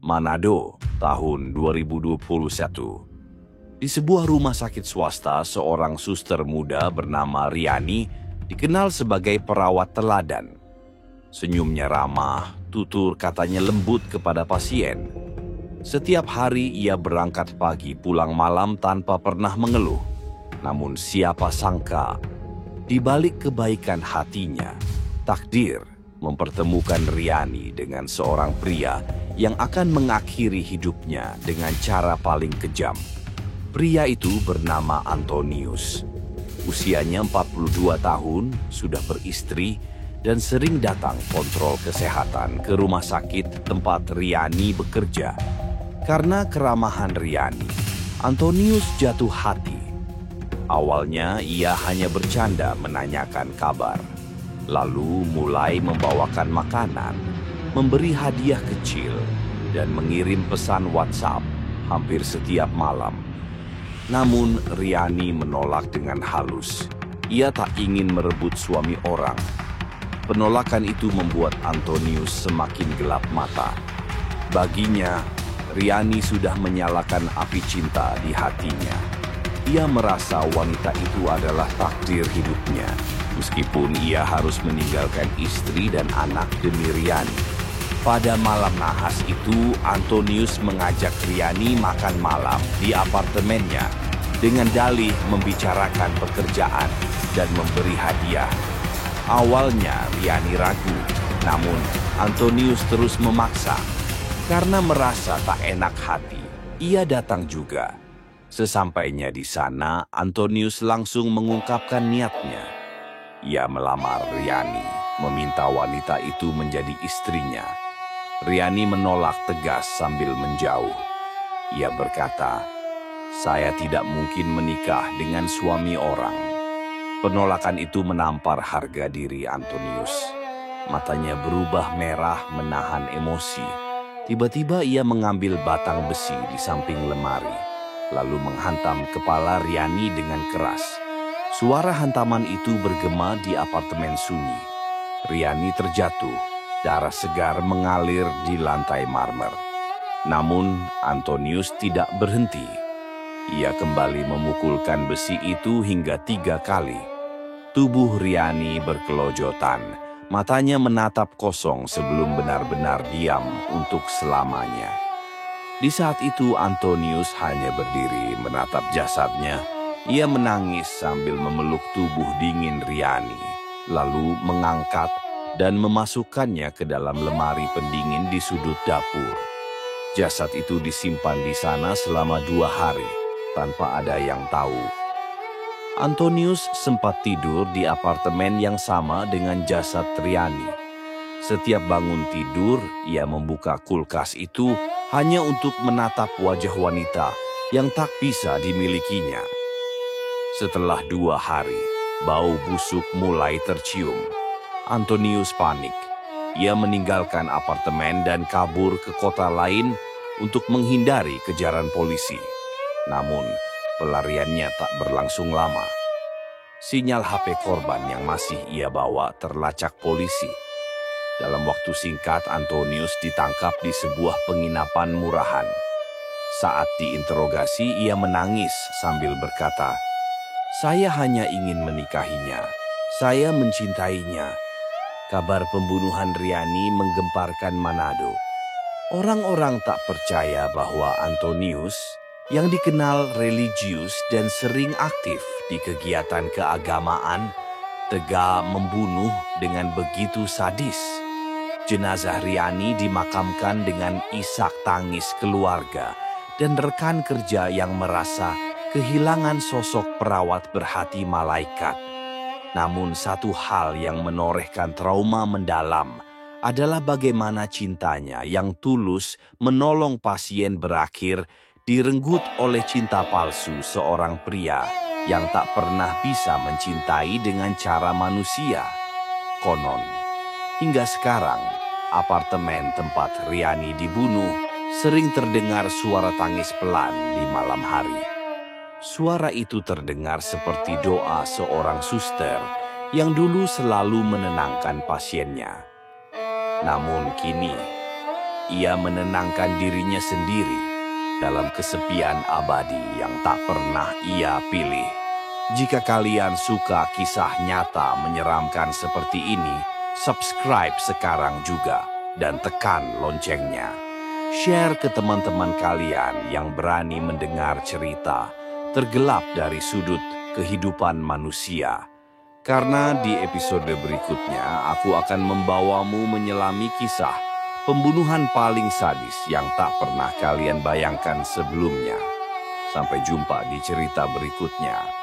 Manado, tahun 2021. Di sebuah rumah sakit swasta, seorang suster muda bernama Riani dikenal sebagai perawat teladan. Senyumnya ramah, tutur katanya lembut kepada pasien. Setiap hari ia berangkat pagi pulang malam tanpa pernah mengeluh. Namun siapa sangka, di balik kebaikan hatinya, takdir mempertemukan Riani dengan seorang pria yang akan mengakhiri hidupnya dengan cara paling kejam. Pria itu bernama Antonius. Usianya 42 tahun, sudah beristri, dan sering datang kontrol kesehatan ke rumah sakit tempat Riani bekerja. Karena keramahan Riani, Antonius jatuh hati. Awalnya ia hanya bercanda menanyakan kabar, lalu mulai membawakan makanan, memberi hadiah kecil, dan mengirim pesan WhatsApp hampir setiap malam. Namun Riani menolak dengan halus. Ia tak ingin merebut suami orang. Penolakan itu membuat Antonius semakin gelap mata. Baginya, Riani sudah menyalakan api cinta di hatinya. Ia merasa wanita itu adalah takdir hidupnya, meskipun ia harus meninggalkan istri dan anak demi Riani. Pada malam nahas itu, Antonius mengajak Riani makan malam di apartemennya dengan dalih membicarakan pekerjaan dan memberi hadiah. Awalnya Riani ragu, namun Antonius terus memaksa. Karena merasa tak enak hati, ia datang juga. Sesampainya di sana, Antonius langsung mengungkapkan niatnya. Ia melamar Riani, meminta wanita itu menjadi istrinya. Riani menolak tegas sambil menjauh. Ia berkata, "Saya tidak mungkin menikah dengan suami orang." Penolakan itu menampar harga diri Antonius. Matanya berubah merah menahan emosi. Tiba-tiba ia mengambil batang besi di samping lemari, lalu menghantam kepala Riani dengan keras. Suara hantaman itu bergema di apartemen sunyi. Riani terjatuh. Darah segar mengalir di lantai marmer. Namun Antonius tidak berhenti. Ia kembali memukulkan besi itu hingga 3 kali. Tubuh Riani berkelojotan. Matanya menatap kosong sebelum benar-benar diam untuk selamanya. Di saat itu Antonius hanya berdiri menatap jasadnya. Ia menangis sambil memeluk tubuh dingin Riani, lalu mengangkat dan memasukkannya ke dalam lemari pendingin di sudut dapur. Jasad itu disimpan di sana selama 2 hari, tanpa ada yang tahu. Antonius sempat tidur di apartemen yang sama dengan jasad Riani. Setiap bangun tidur, ia membuka kulkas itu hanya untuk menatap wajah wanita yang tak bisa dimilikinya. Setelah 2 hari, bau busuk mulai tercium. Antonius panik. Ia meninggalkan apartemen dan kabur ke kota lain untuk menghindari kejaran polisi. Namun, pelariannya tak berlangsung lama. Sinyal HP korban yang masih ia bawa terlacak polisi. Dalam waktu singkat, Antonius ditangkap di sebuah penginapan murahan. Saat diinterogasi, ia menangis sambil berkata, "Saya hanya ingin menikahinya. Saya mencintainya." Kabar pembunuhan Riani menggemparkan Manado. Orang-orang tak percaya bahwa Antonius, yang dikenal religius dan sering aktif di kegiatan keagamaan, tega membunuh dengan begitu sadis. Jenazah Riani dimakamkan dengan isak tangis keluarga dan rekan kerja yang merasa kehilangan sosok perawat berhati malaikat. Namun satu hal yang menorehkan trauma mendalam adalah bagaimana cintanya yang tulus menolong pasien berakhir direnggut oleh cinta palsu seorang pria yang tak pernah bisa mencintai dengan cara manusia. Konon, hingga sekarang, apartemen tempat Riani dibunuh sering terdengar suara tangis pelan di malam hari. Suara itu terdengar seperti doa seorang suster yang dulu selalu menenangkan pasiennya. Namun kini, ia menenangkan dirinya sendiri dalam kesepian abadi yang tak pernah ia pilih. Jika kalian suka kisah nyata menyeramkan seperti ini, subscribe sekarang juga dan tekan loncengnya. Share ke teman-teman kalian yang berani mendengar cerita tergelap dari sudut kehidupan manusia. Karena di episode berikutnya aku akan membawamu menyelami kisah pembunuhan paling sadis yang tak pernah kalian bayangkan sebelumnya. Sampai jumpa di cerita berikutnya.